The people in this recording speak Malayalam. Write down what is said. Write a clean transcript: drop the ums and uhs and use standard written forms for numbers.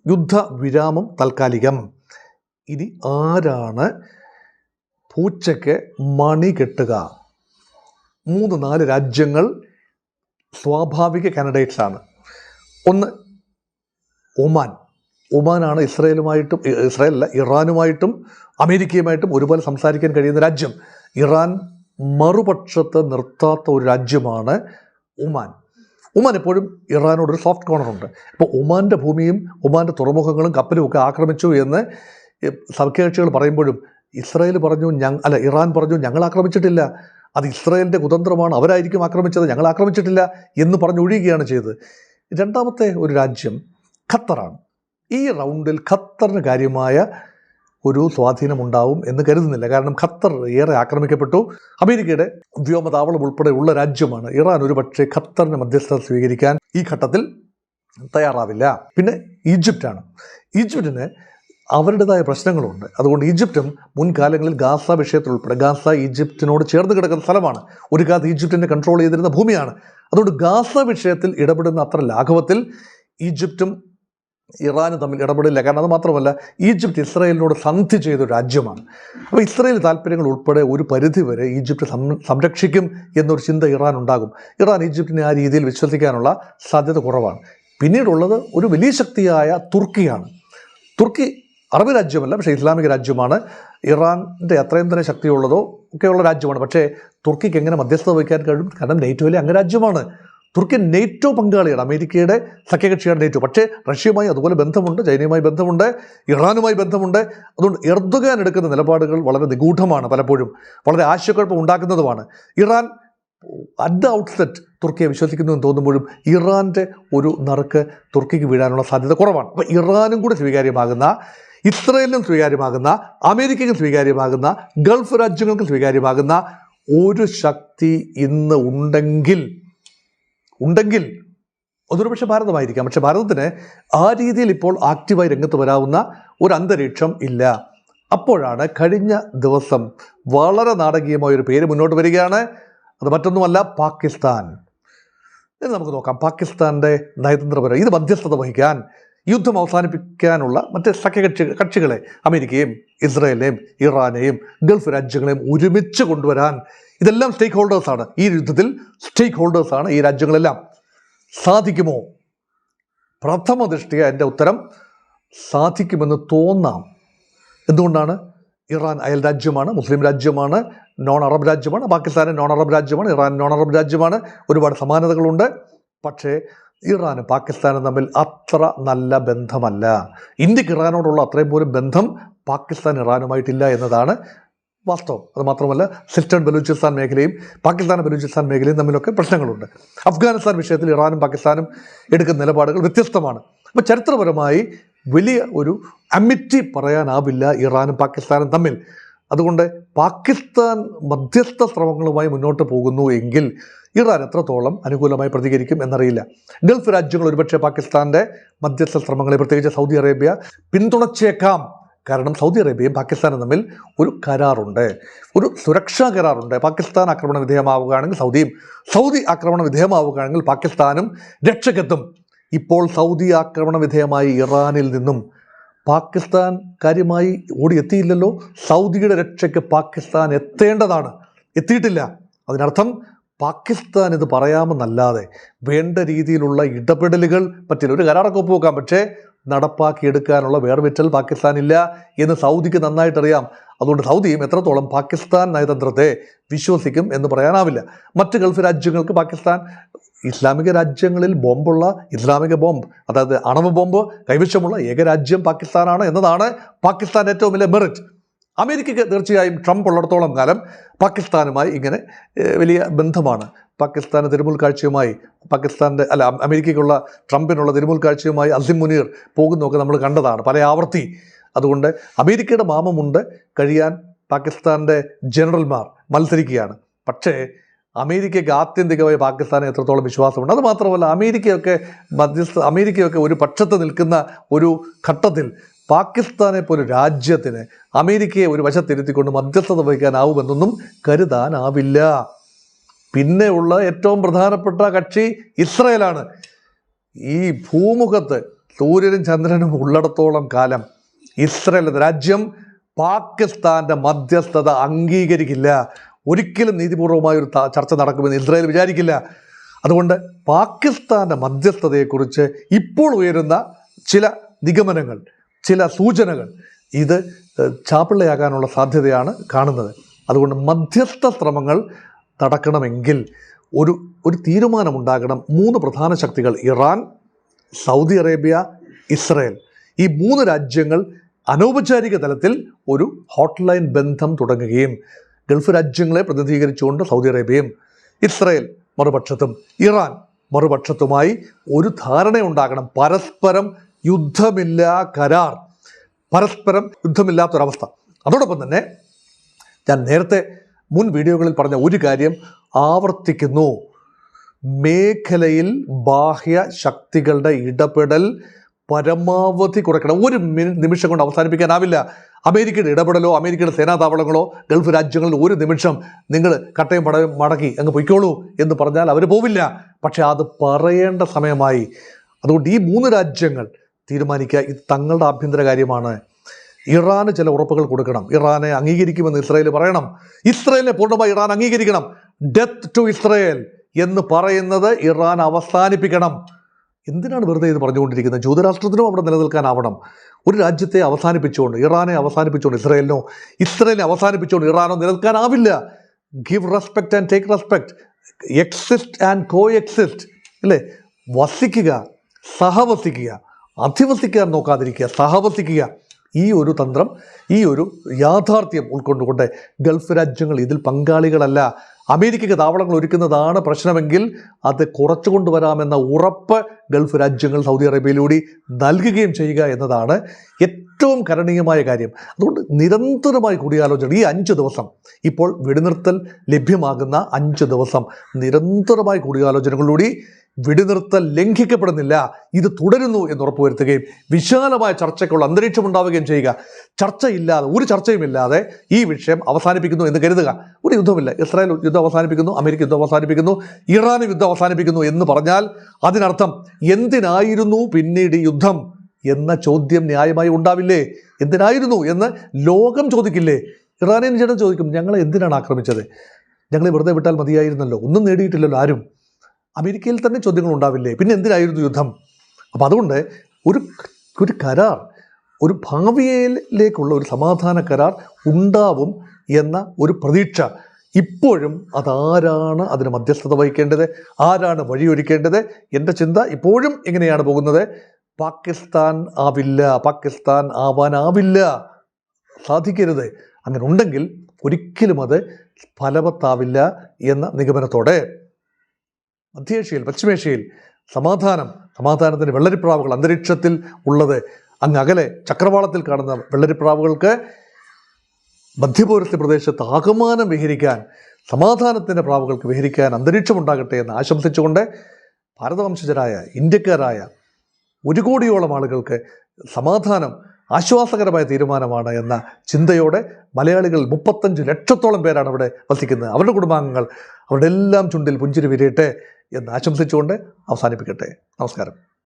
യുദ്ധവിരാമം താൽക്കാലികം. ഇനി ആരാണ് പൂച്ചയ്ക്ക് മണി കെട്ടുക? 3-4 രാജ്യങ്ങൾ സ്വാഭാവിക കാൻഡിഡേറ്റ്സാണ്. ഒന്ന് ഒമാനാണ് ഇറാനുമായിട്ടും അമേരിക്കയുമായിട്ടും ഒരുപോലെ സംസാരിക്കാൻ കഴിയുന്ന രാജ്യം. ഇറാൻ മറുപക്ഷത്ത് നിർത്താത്ത ഒരു രാജ്യമാണ് ഒമാൻ. എപ്പോഴും ഇറാനോടൊരു സോഫ്റ്റ് കോർണറുണ്ട്. ഇപ്പോൾ ഒമാൻ്റെ ഭൂമിയും ഒമാൻ്റെ തുറമുഖങ്ങളും കപ്പലും ഒക്കെ ആക്രമിച്ചു എന്ന് സഖ്യകക്ഷികൾ പറയുമ്പോഴും ഇറാൻ പറഞ്ഞു ഞങ്ങൾ ആക്രമിച്ചിട്ടില്ല, അത് ഇസ്രായേലിൻ്റെ കുതന്ത്രമാണ്, അവരായിരിക്കും ആക്രമിച്ചത്, ഞങ്ങൾ ആക്രമിച്ചിട്ടില്ല എന്ന് പറഞ്ഞൊഴിയുകയാണ് ചെയ്തത്. രണ്ടാമത്തെ ഒരു രാജ്യം ഖത്തറാണ്. ഈ റൗണ്ടിൽ ഖത്തറിന് കാര്യമായ ഒരു സ്വാധീനമുണ്ടാവും എന്ന് കരുതുന്നില്ല. കാരണം ഖത്തർ ഏറെ ആക്രമിക്കപ്പെട്ടു. അമേരിക്കയുടെ വ്യോമതാവളം ഉൾപ്പെടെ ഉള്ള രാജ്യമാണ്. ഇറാൻ ഒരു പക്ഷേ ഖത്തറിന് മധ്യസ്ഥത സ്വീകരിക്കാൻ ഈ ഘട്ടത്തിൽ തയ്യാറാവില്ല. പിന്നെ ഈജിപ്റ്റാണ്. ഈജിപ്തിന് അവരുടേതായ പ്രശ്നങ്ങളുണ്ട്. അതുകൊണ്ട് ഈജിപ്തും മുൻകാലങ്ങളിൽ ഗാസ വിഷയത്തിലുൾപ്പെടെ, ഗാസ ഈജിപ്തിനോട് ചേർന്ന് കിടക്കുന്ന സ്ഥലമാണ്, ഒരു കാലത്ത് ഈജിപ്തിനെ കൺട്രോൾ ചെയ്തിരുന്ന ഭൂമിയാണ്. അതുകൊണ്ട് ഗാസ വിഷയത്തിൽ ഇടപെടുന്ന അത്ര ലാഘവത്തിൽ ഈജിപ്തും ഇറാനും തമ്മിൽ ഇടപെടില്ല. കാരണം അത് മാത്രമല്ല, ഈജിപ്ത് ഇസ്രായേലിനോട് സന്ധി ചെയ്തൊരു രാജ്യമാണ്. അപ്പോൾ ഇസ്രായേൽ താല്പര്യങ്ങൾ ഉൾപ്പെടെ ഒരു പരിധിവരെ ഈജിപ്ത് സംരക്ഷിക്കും എന്നൊരു ചിന്ത ഇറാൻ ഉണ്ടാകും. ഇറാൻ ഈജിപ്തിനെ ആ രീതിയിൽ വിശ്വസിക്കാനുള്ള സാധ്യത കുറവാണ്. പിന്നീടുള്ളത് ഒരു വലിയ ശക്തിയായ തുർക്കിയാണ്. തുർക്കി അറബ് രാജ്യമല്ല, പക്ഷേ ഇസ്ലാമിക രാജ്യമാണ്. ഇറാൻ്റെ അത്രയും തന്നെ ശക്തിയുള്ളതോ ഒക്കെയുള്ള രാജ്യമാണ്. പക്ഷേ തുർക്കിക്ക് എങ്ങനെ മധ്യസ്ഥത വഹിക്കാൻ കഴിയും? കാരണം നെയ്റ്റോയിലെ അംഗരാജ്യമാണ്. തുർക്കി നെയ്റ്റോ പങ്കാളിയാണ്, അമേരിക്കയുടെ സഖ്യകക്ഷിയാണ് നെയ്റ്റോ. പക്ഷേ റഷ്യയുമായി അതുപോലെ ബന്ധമുണ്ട്, ചൈനയുമായി ബന്ധമുണ്ട്, ഇറാനുമായി ബന്ധമുണ്ട്. അതുകൊണ്ട് എർദോഗാൻ എടുക്കുന്ന നിലപാടുകൾ വളരെ നിഗൂഢമാണ്, പലപ്പോഴും വളരെ ആശയക്കുഴപ്പം ഉണ്ടാക്കുന്നതുമാണ്. ഇറാൻ അറ്റ് ദ ഔട്ട്സെറ്റ് തുർക്കിയെ വിശ്വസിക്കുന്നു എന്ന് തോന്നുമ്പോഴും ഇറാൻ്റെ ഒരു നറുക്ക് തുർക്കിക്ക് വീഴാനുള്ള സാധ്യത കുറവാണ്. അപ്പോൾ ഇറാനും കൂടി സ്വീകാര്യമാകുന്ന, ഇസ്രായേലിനും സ്വീകാര്യമാകുന്ന, അമേരിക്കയ്ക്കും സ്വീകാര്യമാകുന്ന, ഗൾഫ് രാജ്യങ്ങൾക്കും സ്വീകാര്യമാകുന്ന ഒരു ശക്തി ഇന്ന് ഉണ്ടെങ്കിൽ അതൊരു പക്ഷേ ഭാരതമായിരിക്കാം. പക്ഷേ ഭാരതത്തിന് ആ രീതിയിൽ ഇപ്പോൾ ആക്റ്റീവായി രംഗത്ത് വരാവുന്ന ഒരു അന്തരീക്ഷം ഇല്ല. അപ്പോഴാണ് കഴിഞ്ഞ ദിവസം വളരെ നാടകീയമായൊരു പേര് മുന്നോട്ട് വരികയാണ്. അത് മറ്റൊന്നുമല്ല, പാകിസ്ഥാൻ. ഇത് നമുക്ക് നോക്കാം. പാകിസ്ഥാൻ്റെ നയതന്ത്രപരം ഇത് മധ്യസ്ഥത വഹിക്കാൻ, യുദ്ധം അവസാനിപ്പിക്കാനുള്ള മറ്റ് കക്ഷികളെ അമേരിക്കയും ഇസ്രായേലിനെയും ഇറാനെയും ഗൾഫ് രാജ്യങ്ങളെയും ഒരുമിച്ച് കൊണ്ടുവരാൻ, ഇതെല്ലാം സ്റ്റേക്ക് ഹോൾഡേഴ്സാണ്. ഈ യുദ്ധത്തിൽ സ്റ്റേക്ക് ഹോൾഡേഴ്സാണ് ഈ രാജ്യങ്ങളെല്ലാം. സാധിക്കുമോ? പ്രഥമ ദൃഷ്ടിയ എൻ്റെ ഉത്തരം സാധിക്കുമെന്ന് തോന്നാം. എന്തുകൊണ്ടാണ്? ഇറാൻ അയൽ രാജ്യമാണ്, മുസ്ലിം രാജ്യമാണ്, നോൺ അറബ് രാജ്യമാണ്. പാകിസ്ഥാൻ നോൺ അറബ് രാജ്യമാണ്, ഇറാൻ നോൺ അറബ് രാജ്യമാണ്. ഒരുപാട് സമാനതകളുണ്ട്. പക്ഷേ ഇറാനും പാകിസ്ഥാനും തമ്മിൽ അത്ര നല്ല ബന്ധമല്ല. ഇന്ത്യക്ക് ഇറാനോടുള്ള അത്രയും പോലും ബന്ധം പാകിസ്ഥാൻ ഇറാനുമായിട്ടില്ല എന്നതാണ് വാസ്തവം. അത് മാത്രമല്ല, സിസ്റ്റേൺ ബലൂചിസ്ഥാൻ മേഖലയും പാകിസ്ഥാൻ ബലൂചിസ്ഥാൻ മേഖലയും തമ്മിലൊക്കെ പ്രശ്നങ്ങളുണ്ട്. അഫ്ഗാനിസ്ഥാൻ വിഷയത്തിൽ ഇറാനും പാകിസ്ഥാനും എടുക്കുന്ന നിലപാടുകൾ വ്യത്യസ്തമാണ്. അപ്പോൾ ചരിത്രപരമായി വലിയ ഒരു അമിറ്റി പറയാനാവില്ല ഇറാനും പാകിസ്ഥാനും തമ്മിൽ. അതുകൊണ്ട് പാകിസ്ഥാൻ മധ്യസ്ഥ ശ്രമങ്ങളുമായി മുന്നോട്ട് പോകുന്നു എങ്കിൽ ഇറാൻ എത്രത്തോളം അനുകൂലമായി പ്രതികരിക്കും എന്നറിയില്ല. ഗൾഫ് രാജ്യങ്ങൾ ഒരുപക്ഷെ പാകിസ്ഥാൻ്റെ മധ്യസ്ഥ ശ്രമങ്ങളെ, പ്രത്യേകിച്ച് സൗദി അറേബ്യ പിന്തുണച്ചേക്കാം. കാരണം സൗദി അറേബ്യയും പാകിസ്ഥാനും തമ്മിൽ ഒരു കരാറുണ്ട്, ഒരു സുരക്ഷാ കരാറുണ്ട്. പാകിസ്ഥാൻ ആക്രമണ വിധേയമാവുകയാണെങ്കിൽ സൗദി ആക്രമണ വിധേയമാവുകയാണെങ്കിൽ പാകിസ്ഥാനും രക്ഷക്കെത്തും. ഇപ്പോൾ സൗദി ആക്രമണ വിധേയമായി ഇറാനിൽ നിന്നും പാകിസ്ഥാൻ കാര്യമായി ഓടിയെത്തിയില്ലല്ലോ. സൗദിയുടെ രക്ഷയ്ക്ക് പാകിസ്ഥാൻ എത്തേണ്ടതാണ്, എത്തിയിട്ടില്ല. അതിനർത്ഥം പാകിസ്ഥാൻ ഇത് പറയാമെന്നല്ലാതെ വേണ്ട രീതിയിലുള്ള ഇടപെടലുകൾ പറ്റില്ല. ഒരു കരാറൊക്കെ ഒപ്പുവെക്കാം, പക്ഷേ നടപ്പാക്കിയെടുക്കാനുള്ള വേർവിറ്റൽ പാകിസ്ഥാനില്ല എന്ന് സൗദിക്ക് നന്നായിട്ടറിയാം. അതുകൊണ്ട് സൗദിയും എത്രത്തോളം പാകിസ്ഥാൻ നയതന്ത്രത്തെ വിശ്വസിക്കും എന്ന് പറയാനാവില്ല. മറ്റ് ഗൾഫ് രാജ്യങ്ങൾക്ക് പാകിസ്ഥാൻ ഇസ്ലാമിക രാജ്യങ്ങളിൽ ബോംബുള്ള, ഇസ്ലാമിക ബോംബ് അതായത് ആണവ ബോംബ് കൈവശമുള്ള ഏക രാജ്യം പാകിസ്ഥാനാണ് എന്നതാണ് പാകിസ്ഥാൻ്റെ ഏറ്റവും വലിയ മെറിറ്റ്. അമേരിക്കയ്ക്ക് തീർച്ചയായും ട്രംപ് ഉള്ളിടത്തോളം കാലം പാകിസ്ഥാനുമായി ഇങ്ങനെ വലിയ ബന്ധമാണ്. പാകിസ്ഥാന് തിരുമുൽ കാഴ്ചയുമായി അമേരിക്കയ്ക്കുള്ള ട്രംപിനുള്ള തിരുമുൽ കാഴ്ചയുമായി അസിം മുനീർ പോകുന്നതൊക്കെ നമ്മൾ കണ്ടതാണ് പല ആവർത്തി. അതുകൊണ്ട് അമേരിക്കയുടെ മാമമുണ്ട് കഴിയാൻ പാകിസ്ഥാൻ്റെ ജനറൽമാർ മത്സരിക്കുകയാണ്. പക്ഷേ അമേരിക്കയ്ക്ക് ആത്യന്തികമായി പാകിസ്ഥാനെ എത്രത്തോളം വിശ്വാസമുണ്ട്. അത് മാത്രമല്ല, അമേരിക്കയൊക്കെ ഒരു പക്ഷത്ത് നിൽക്കുന്ന ഒരു ഘട്ടത്തിൽ പാകിസ്ഥാനെ പോലെ രാജ്യത്തിന് അമേരിക്കയെ ഒരു വശത്തിരുത്തിക്കൊണ്ട് മധ്യസ്ഥത വഹിക്കാനാവുമെന്നൊന്നും കരുതാനാവില്ല. പിന്നെയുള്ള ഏറ്റവും പ്രധാനപ്പെട്ട കക്ഷി ഇസ്രായേലാണ്. ഈ ഭൂമുഖത്ത് സൂര്യനും ചന്ദ്രനും ഉള്ളിടത്തോളം കാലം ഇസ്രായേൽ എന്ന രാജ്യം പാകിസ്ഥാൻ്റെ മധ്യസ്ഥത അംഗീകരിക്കില്ല. ഒരിക്കലും നീതിപൂർവമായൊരു ചർച്ച നടക്കുമെന്ന് ഇസ്രായേൽ വിചാരിക്കില്ല. അതുകൊണ്ട് പാകിസ്ഥാൻ്റെ മധ്യസ്ഥതയെക്കുറിച്ച് ഇപ്പോൾ ഉയരുന്ന ചില നിഗമനങ്ങൾ, ചില സൂചനകൾ ഇത് ചാപ്പിള്ളയാകാനുള്ള സാധ്യതയാണ് കാണുന്നത്. അതുകൊണ്ട് മധ്യസ്ഥ ശ്രമങ്ങൾ നടക്കണമെങ്കിൽ ഒരു തീരുമാനമുണ്ടാകണം. 3 പ്രധാന ശക്തികൾ, ഇറാൻ, സൗദി അറേബ്യ, ഇസ്രായേൽ, ഈ 3 രാജ്യങ്ങൾ അനൗപചാരിക തലത്തിൽ ഒരു ഹോട്ട്ലൈൻ ബന്ധം തുടങ്ങുകയും ഗൾഫ് രാജ്യങ്ങളെ പ്രതിനിധീകരിച്ചുകൊണ്ട് സൗദി അറേബ്യയും ഇസ്രായേൽ മറുപക്ഷത്തും ഇറാൻ മറുപക്ഷത്തുമായി ഒരു ധാരണയുണ്ടാകണം. പരസ്പരം യുദ്ധമില്ലാ കരാർ, പരസ്പരം യുദ്ധമില്ലാത്തൊരവസ്ഥ. അതോടൊപ്പം തന്നെ ഞാൻ നേരത്തെ മുൻ വീഡിയോകളിൽ പറഞ്ഞ ഒരു കാര്യം ആവർത്തിക്കുന്നു. മേഖലയിൽ ബാഹ്യ ശക്തികളുടെ ഇടപെടൽ പരമാവധി കുറയ്ക്കണം. ഒരു നിമിഷം കൊണ്ട് അവസാനിപ്പിക്കാനാവില്ല. അമേരിക്കയുടെ ഇടപെടലോ അമേരിക്കയുടെ സേനാതാവളങ്ങളോ ഗൾഫ് രാജ്യങ്ങളിൽ ഒരു നിമിഷം നിങ്ങൾ കട്ടയും പടയും മടക്കി അങ്ങ് പൊയ്ക്കോളൂ എന്ന് പറഞ്ഞാൽ അവർ പോവില്ല. പക്ഷെ അത് പറയേണ്ട സമയമായി. അതുകൊണ്ട് ഈ 3 രാജ്യങ്ങൾ തീരുമാനിക്കുക, ഇത് തങ്ങളുടെ ആഭ്യന്തര കാര്യമാണ്. ഇറാന് ചില ഉറപ്പുകൾ കൊടുക്കണം. ഇറാനെ അംഗീകരിക്കുമെന്ന് ഇസ്രായേൽ പറയണം. ഇസ്രായേലിനെ പൂർണ്ണമായി ഇറാൻ അംഗീകരിക്കണം. ഡെത്ത് ടു ഇസ്രായേൽ എന്ന് പറയുന്നത് ഇറാൻ അവസാനിപ്പിക്കണം. എന്തിനാണ് വെറുതെ ഇത് പറഞ്ഞുകൊണ്ടിരിക്കുന്നത്? ജൂതരാഷ്ട്രത്തിനും അവിടെ നിലനിൽക്കാനാവണം. ഒരു രാജ്യത്തെ അവസാനിപ്പിച്ചുകൊണ്ട്, ഇറാനെ അവസാനിപ്പിച്ചുകൊണ്ട് ഇസ്രായേലിനെ അവസാനിപ്പിച്ചുകൊണ്ട് ഇറാനോ നിലനിൽക്കാനാവില്ല. Give respect and take respect, exist and coexist, അല്ലേ? വസിക്കുക, സഹവസിക്കുക, അധിവസിക്കാൻ നോക്കാതിരിക്കുക, സഹവസിക്കുക. ഈ ഒരു തന്ത്രം, ഈ ഒരു യാഥാർത്ഥ്യം ഉൾക്കൊണ്ടുകൊണ്ട് ഗൾഫ് രാജ്യങ്ങൾ ഇതിൽ പങ്കാളികളല്ല. അമേരിക്കയ്ക്ക് താവളങ്ങൾ ഒരുക്കുന്നതാണ് പ്രശ്നമെങ്കിൽ അത് കുറച്ചു കൊണ്ടുവരാമെന്ന ഉറപ്പ് ഗൾഫ് രാജ്യങ്ങൾ സൗദി അറേബ്യയിലൂടെ നൽകുകയും ചെയ്യുക എന്നതാണ് ഏറ്റവും കരണീയമായ കാര്യം. അതുകൊണ്ട് നിരന്തരമായി കൂടിയാലോചന, ഈ 5 ദിവസം, ഇപ്പോൾ വെടിനിർത്തൽ ലഭ്യമാകുന്ന 5 ദിവസം നിരന്തരമായി കൂടിയാലോചനകളിലൂടെ വെടിനിർത്തൽ ലംഘിക്കപ്പെടുന്നില്ല, ഇത് തുടരുന്നു എന്ന് ഉറപ്പുവരുത്തുകയും വിശാലമായ ചർച്ചയ്ക്കുള്ള അന്തരീക്ഷം ഉണ്ടാവുകയും ചെയ്യുക. ചർച്ചയില്ലാതെ, ഒരു ചർച്ചയുമില്ലാതെ ഈ വിഷയം അവസാനിപ്പിക്കുന്നു എന്ന് കരുതുക. ഒരു യുദ്ധമില്ല, ഇസ്രായേൽ യുദ്ധം അവസാനിപ്പിക്കുന്നു, അമേരിക്ക യുദ്ധം അവസാനിപ്പിക്കുന്നു, ഇറാൻ യുദ്ധം അവസാനിപ്പിക്കുന്നു എന്ന് പറഞ്ഞാൽ അതിനർത്ഥം എന്തിനായിരുന്നു പിന്നീട് ഈ യുദ്ധം എന്ന ചോദ്യം ന്യായമായി ഉണ്ടാവില്ലേ? എന്തിനായിരുന്നു എന്ന് ലോകം ചോദിക്കില്ലേ? ഇറാനിയൻ ജനം ചോദിക്കും, ഞങ്ങളെ എന്തിനാണ് ആക്രമിച്ചത്? ഞങ്ങളെ വെറുതെ വിട്ടാൽ മതിയായിരുന്നല്ലോ, ഒന്നും നേടിയിട്ടില്ലല്ലോ ആരും. അമേരിക്കയിൽ തന്നെ ചോദ്യങ്ങൾ ഉണ്ടാവില്ലേ? പിന്നെ എന്തിനായിരുന്നു യുദ്ധം? അപ്പം അതുകൊണ്ട് ഒരു കരാർ, ഒരു ഭാവിയിലേക്കുള്ള ഒരു സമാധാന കരാർ ഉണ്ടാവും എന്ന ഒരു പ്രതീക്ഷ ഇപ്പോഴും. അതാരാണ് അതിന് മധ്യസ്ഥത വഹിക്കേണ്ടത്? ആരാണ് വഴിയൊരുക്കേണ്ടത്? എൻ്റെ ചിന്ത ഇപ്പോഴും എങ്ങനെയാണ് പോകുന്നത്? പാകിസ്ഥാൻ ആവില്ല, പാകിസ്ഥാൻ ആവാനാവില്ല, സാധിക്കരുത്. അങ്ങനെ ഉണ്ടെങ്കിൽ ഒരിക്കലും അത് ഫലവത്താവില്ല എന്ന നിഗമനത്തോടെ മധ്യേഷ്യയിൽ, പശ്ചിമേഷ്യയിൽ സമാധാനത്തിന് വെള്ളരിപ്രാവുകൾ അന്തരീക്ഷത്തിൽ ഉള്ളത്, അങ്ങ് അകലെ ചക്രവാളത്തിൽ കാണുന്ന വെള്ളരിപ്രാവുകൾക്ക് മധ്യപൗരസ്ത്യ പ്രദേശത്ത് ആകമാനം വിഹരിക്കാൻ, സമാധാനത്തിൻ്റെ പ്രാവുകൾക്ക് വിഹരിക്കാൻ അന്തരീക്ഷമുണ്ടാകട്ടെ എന്ന് ആശംസിച്ചുകൊണ്ട് ഭാരതവംശജരായ ഇന്ത്യക്കാരായ 1 കോടിയോളം ആളുകൾക്ക് സമാധാനം ആശ്വാസകരമായ തീരുമാനമാണ് എന്ന ചിന്തയോടെ മലയാളികൾ 35 ലക്ഷത്തോളം പേരാണ് ഇവിടെ വസിക്കുന്നത്. അവരുടെ കുടുംബാംഗങ്ങൾ, അവരുടെ എല്ലാം ചുണ്ടിൽ പുഞ്ചിരി വിരിയട്ടെ എന്ന് ആശംസിച്ചുകൊണ്ട് അവസാനിപ്പിക്കട്ടെ. നമസ്കാരം.